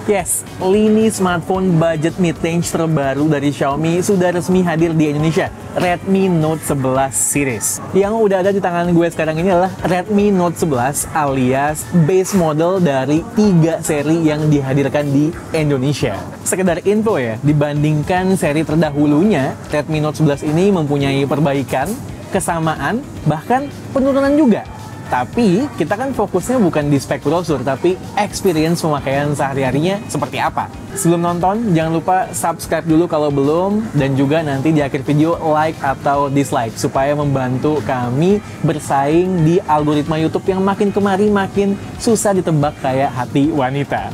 Yes, lini smartphone budget mid-range terbaru dari Xiaomi sudah resmi hadir di Indonesia, Redmi Note 11 series. Yang udah ada di tangan gue sekarang ini adalah Redmi Note 11 alias base model dari 3 seri yang dihadirkan di Indonesia. Sekedar info ya, dibandingkan seri terdahulunya, Redmi Note 11 ini mempunyai perbaikan, kesamaan, bahkan penurunan juga. Tapi kita kan fokusnya bukan di spek brosur, tapi experience pemakaian sehari-harinya seperti apa. Sebelum nonton, jangan lupa subscribe dulu kalau belum, dan juga nanti di akhir video like atau dislike supaya membantu kami bersaing di algoritma YouTube yang makin kemari makin susah ditebak kayak hati wanita.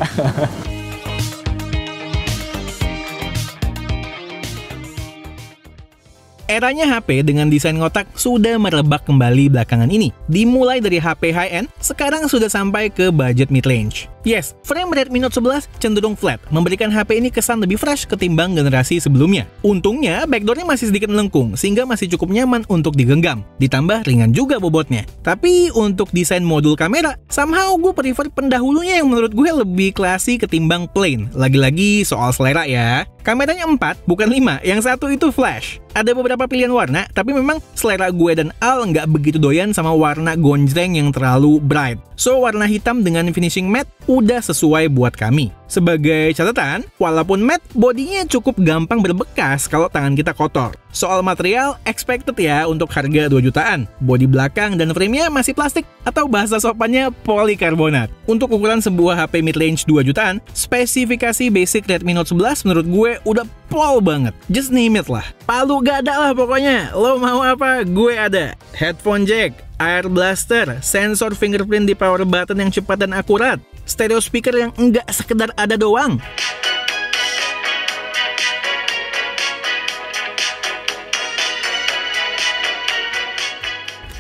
Eranya HP dengan desain kotak sudah merebak kembali belakangan ini. Dimulai dari HP high-end, sekarang sudah sampai ke budget mid-range. Yes, frame Redmi Note 11 cenderung flat, memberikan HP ini kesan lebih fresh ketimbang generasi sebelumnya. Untungnya, backdoornya masih sedikit melengkung, sehingga masih cukup nyaman untuk digenggam. Ditambah ringan juga bobotnya. Tapi untuk desain modul kamera, somehow gue prefer pendahulunya yang menurut gue lebih klasik ketimbang plain. Lagi-lagi soal selera ya. Kameranya 4, bukan 5, yang satu itu flash. Ada beberapa pilihan warna, tapi memang selera gue dan Al nggak begitu doyan sama warna gonjreng yang terlalu bright. So, warna hitam dengan finishing matte udah sesuai buat kami. Sebagai catatan, walaupun matte, bodinya cukup gampang berbekas kalau tangan kita kotor. Soal material, expected ya untuk harga 2 jutaan. Bodi belakang dan framenya masih plastik, atau bahasa sopannya polikarbonat. Untuk ukuran sebuah HP mid-range 2 jutaan, spesifikasi basic Redmi Note 11 menurut gue udah pol banget. Just name it lah. Palu gak ada lah pokoknya. Lo mau apa, gue ada. Headphone jack, air blaster, sensor fingerprint di power button yang cepat dan akurat, stereo speaker yang enggak sekedar ada doang.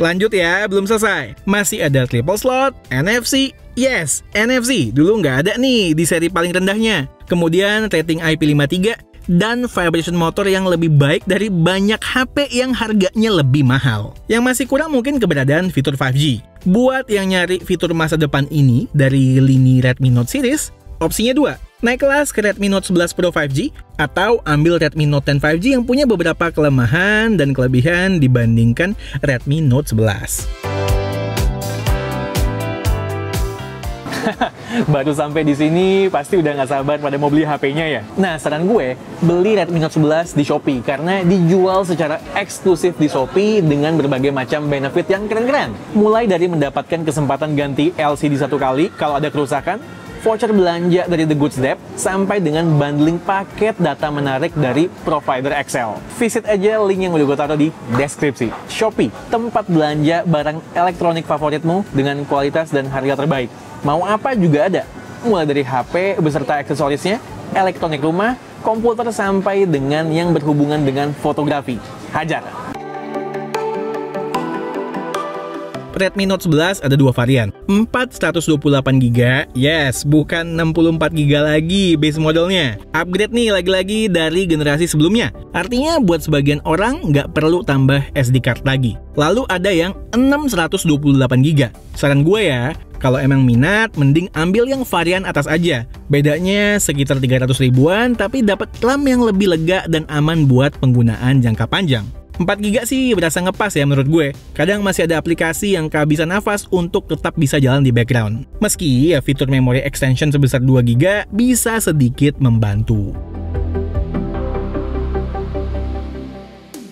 Lanjut ya, belum selesai. Masih ada triple slot, NFC. Yes, NFC. Dulu nggak ada nih di seri paling rendahnya. Kemudian rating IP53 dan vibration motor yang lebih baik dari banyak HP yang harganya lebih mahal. Yang masih kurang mungkin keberadaan fitur 5G. Buat yang nyari fitur masa depan ini dari lini Redmi Note series, opsinya 2. Naik kelas ke Redmi Note 11 Pro 5G atau ambil Redmi Note 10 5G yang punya beberapa kelemahan dan kelebihan dibandingkan Redmi Note 11. Baru sampai di sini pasti udah nggak sabar pada mau beli HP-nya ya. Nah, saran gue beli Redmi Note 11 di Shopee karena dijual secara eksklusif di Shopee dengan berbagai macam benefit yang keren-keren. Mulai dari mendapatkan kesempatan ganti LCD 1 kali kalau ada kerusakan, voucher belanja dari The Goods Debt, sampai dengan bundling paket data menarik dari provider Excel. Visit aja link yang udah gue taruh di deskripsi. Shopee, tempat belanja barang elektronik favoritmu dengan kualitas dan harga terbaik. Mau apa juga ada, mulai dari HP beserta aksesorisnya, elektronik rumah, komputer, sampai dengan yang berhubungan dengan fotografi. Hajar! Redmi Note 11 ada 2 varian, 4/128GB, yes, bukan 64GB lagi base modelnya. Upgrade nih lagi-lagi dari generasi sebelumnya, artinya buat sebagian orang nggak perlu tambah SD card lagi. Lalu ada yang 6/128GB. Saran gue ya, kalau emang minat, mending ambil yang varian atas aja. Bedanya sekitar 300 ribuan, tapi dapat RAM yang lebih lega dan aman buat penggunaan jangka panjang. 4GB sih berasa ngepas ya menurut gue. Kadang masih ada aplikasi yang kehabisan nafas untuk tetap bisa jalan di background. Meski ya fitur memory extension sebesar 2GB bisa sedikit membantu.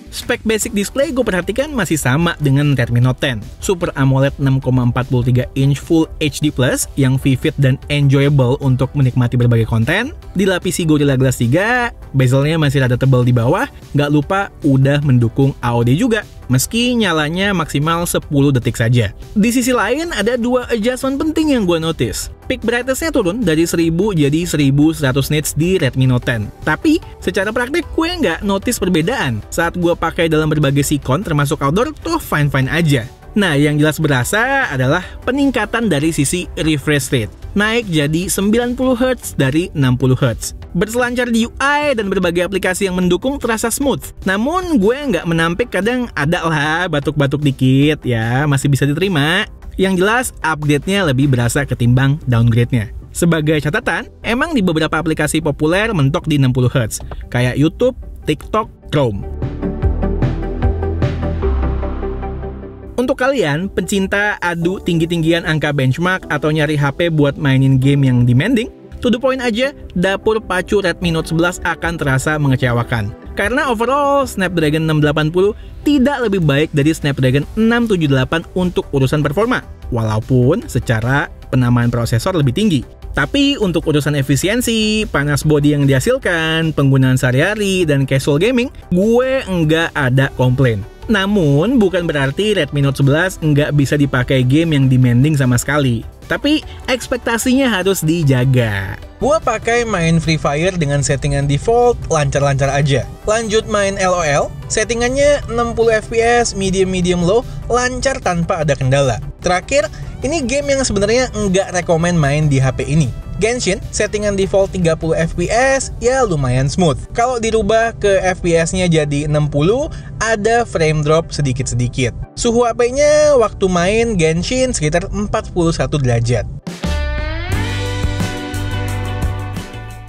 Spek basic display gue perhatikan masih sama dengan Redmi Note 10. Super AMOLED 6,43 inch Full HD Plus yang vivid dan enjoyable untuk menikmati berbagai konten. Dilapisi Gorilla Glass 3, bezelnya masih rada tebal di bawah. Nggak lupa udah mendukung AOD juga, meski nyalanya maksimal 10 detik saja. Di sisi lain ada 2 adjustment penting yang gue notice. Peak brightness-nya turun dari 1000 jadi 1100 nits di Redmi Note 10. Tapi secara praktik gue nggak notice perbedaan. Saat gue pakai dalam berbagai sikon termasuk outdoor tuh fine-fine aja. Nah, yang jelas berasa adalah peningkatan dari sisi refresh rate. Naik jadi 90Hz dari 60Hz. Berselancar di UI dan berbagai aplikasi yang mendukung terasa smooth. Namun gue nggak menampik, kadang ada lah batuk-batuk dikit ya, masih bisa diterima. Yang jelas upgrade-nya lebih berasa ketimbang downgrade-nya. Sebagai catatan, emang di beberapa aplikasi populer mentok di 60Hz, kayak YouTube, TikTok, Chrome. Untuk kalian, pencinta adu tinggi-tinggian angka benchmark atau nyari HP buat mainin game yang demanding, to the point aja, dapur pacu Redmi Note 11 akan terasa mengecewakan. Karena overall, Snapdragon 680 tidak lebih baik dari Snapdragon 678 untuk urusan performa, walaupun secara penamaan prosesor lebih tinggi. Tapi untuk urusan efisiensi, panas body yang dihasilkan, penggunaan sehari-hari, dan casual gaming, gue nggak ada komplain. Namun, bukan berarti Redmi Note 11 nggak bisa dipakai game yang demanding sama sekali. Tapi, ekspektasinya harus dijaga. Gua pakai main Free Fire dengan settingan default, lancar-lancar aja. Lanjut main LOL, settingannya 60 FPS, medium low, lancar tanpa ada kendala. Terakhir, ini game yang sebenarnya nggak rekomen main di HP ini. Genshin, settingan default 30 FPS, ya lumayan smooth. Kalau dirubah ke FPS-nya jadi 60, ada frame drop sedikit-sedikit. Suhu HP-nya waktu main Genshin sekitar 41 derajat.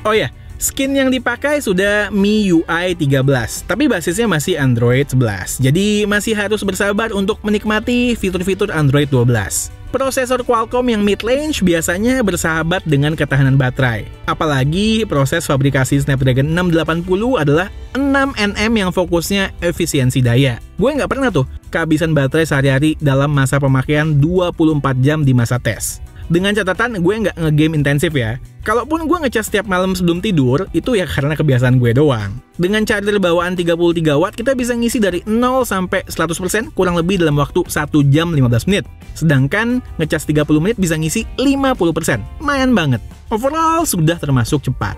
Oh ya, skin yang dipakai sudah MIUI 13, tapi basisnya masih Android 11. Jadi masih harus bersabar untuk menikmati fitur-fitur Android 12. Prosesor Qualcomm yang mid-range biasanya bersahabat dengan ketahanan baterai. Apalagi proses fabrikasi Snapdragon 680 adalah 6nm yang fokusnya efisiensi daya. Gue nggak pernah tuh kehabisan baterai sehari-hari dalam masa pemakaian 24 jam di masa tes. Dengan catatan gue nggak nge-game intensif ya. Kalaupun gue ngecas setiap malam sebelum tidur, itu ya karena kebiasaan gue doang. Dengan charger bawaan 33 watt, kita bisa ngisi dari 0 sampai 100% kurang lebih dalam waktu 1 jam 15 menit. Sedangkan ngecas 30 menit bisa ngisi 50%. Lumayan banget. Overall sudah termasuk cepat.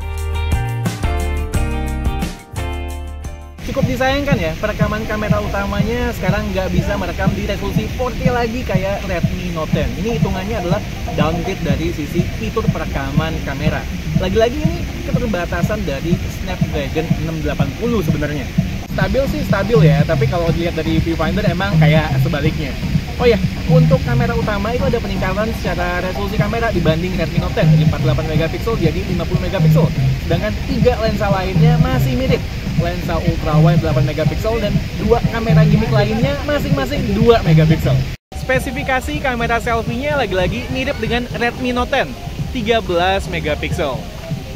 Cukup disayangkan ya, perekaman kamera utamanya sekarang nggak bisa merekam di resolusi 4K lagi kayak Redmi Note 10. Ini hitungannya adalah downgrade dari sisi fitur perekaman kamera. Lagi-lagi ini keterbatasan dari Snapdragon 680 sebenarnya. Stabil sih stabil ya, tapi kalau dilihat dari viewfinder emang kayak sebaliknya. Oh ya, untuk kamera utama itu ada peningkatan secara resolusi kamera dibanding Redmi Note 10 dari 48 megapiksel jadi 50 megapiksel. Sedangkan 3 lensa lainnya masih mirip. Lensa ultrawide 8 megapiksel dan 2 kamera gimmick lainnya masing-masing 2 megapiksel. Spesifikasi kamera selfie-nya lagi-lagi mirip dengan Redmi Note 10, 13 megapiksel.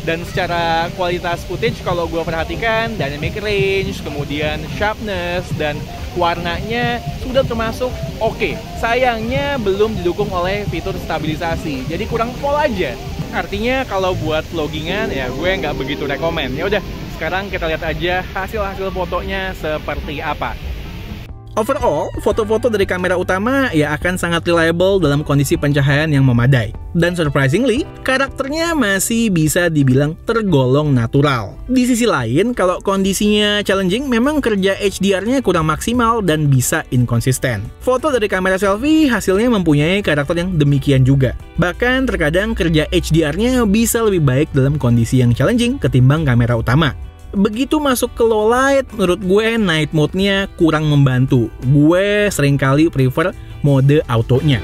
Dan secara kualitas footage kalau gue perhatikan, dynamic range, kemudian sharpness, dan warnanya sudah termasuk oke. Sayangnya belum didukung oleh fitur stabilisasi, jadi kurang pol aja. Artinya kalau buat vloggingan ya gue nggak begitu rekomen. Ya udah, sekarang kita lihat aja hasil-hasil fotonya seperti apa. Overall, foto-foto dari kamera utama ya akan sangat reliable dalam kondisi pencahayaan yang memadai. Dan surprisingly, karakternya masih bisa dibilang tergolong natural. Di sisi lain, kalau kondisinya challenging, memang kerja HDR-nya kurang maksimal dan bisa inkonsisten. Foto dari kamera selfie hasilnya mempunyai karakter yang demikian juga. Bahkan terkadang kerja HDR-nya bisa lebih baik dalam kondisi yang challenging ketimbang kamera utama. Begitu masuk ke low light, menurut gue night mode-nya kurang membantu. Gue seringkali prefer mode autonya.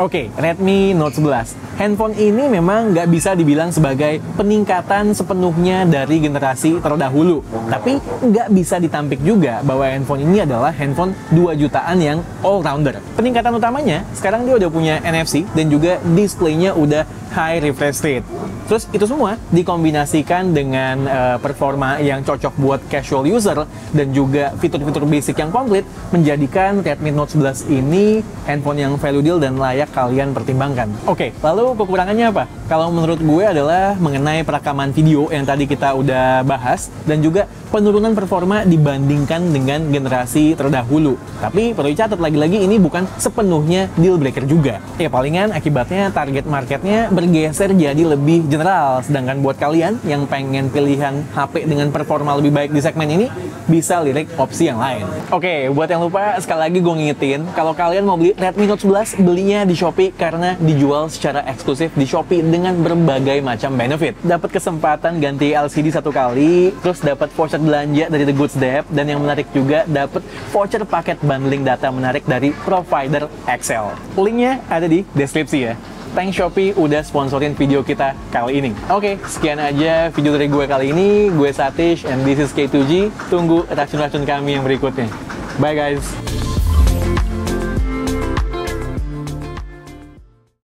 Oke, Redmi Note 11. Handphone ini memang nggak bisa dibilang sebagai peningkatan sepenuhnya dari generasi terdahulu. Tapi nggak bisa ditampik juga bahwa handphone ini adalah handphone 2 jutaan yang all-rounder. Peningkatan utamanya, sekarang dia udah punya NFC dan juga displaynya udah high refresh rate. Terus itu semua dikombinasikan dengan performa yang cocok buat casual user dan juga fitur-fitur basic yang komplit menjadikan Redmi Note 11 ini handphone yang value deal dan layak kalian pertimbangkan. Oke, lalu kekurangannya apa? Kalau menurut gue adalah mengenai perekaman video yang tadi kita udah bahas dan juga penurunan performa dibandingkan dengan generasi terdahulu. Tapi perlu dicatat lagi-lagi ini bukan sepenuhnya deal breaker juga. Ya palingan akibatnya target marketnya bergeser jadi lebih general. Sedangkan buat kalian yang pengen pilihan HP dengan performa lebih baik di segmen ini, bisa lirik opsi yang lain. Oke, buat yang lupa, sekali lagi gue ngingetin, kalau kalian mau beli Redmi Note 11, belinya di Shopee karena dijual secara eksklusif di Shopee dengan berbagai macam benefit. Dapat kesempatan ganti LCD 1 kali, terus dapat voucher belanja dari The Goods Dep, dan yang menarik juga dapat voucher paket bundling data menarik dari provider XL. Linknya ada di deskripsi ya. Thanks Shopee udah sponsorin video kita kali ini. Oke, sekian aja video dari gue kali ini. Gue Satish and this is K2G. Tunggu racun-racun kami yang berikutnya. Bye guys!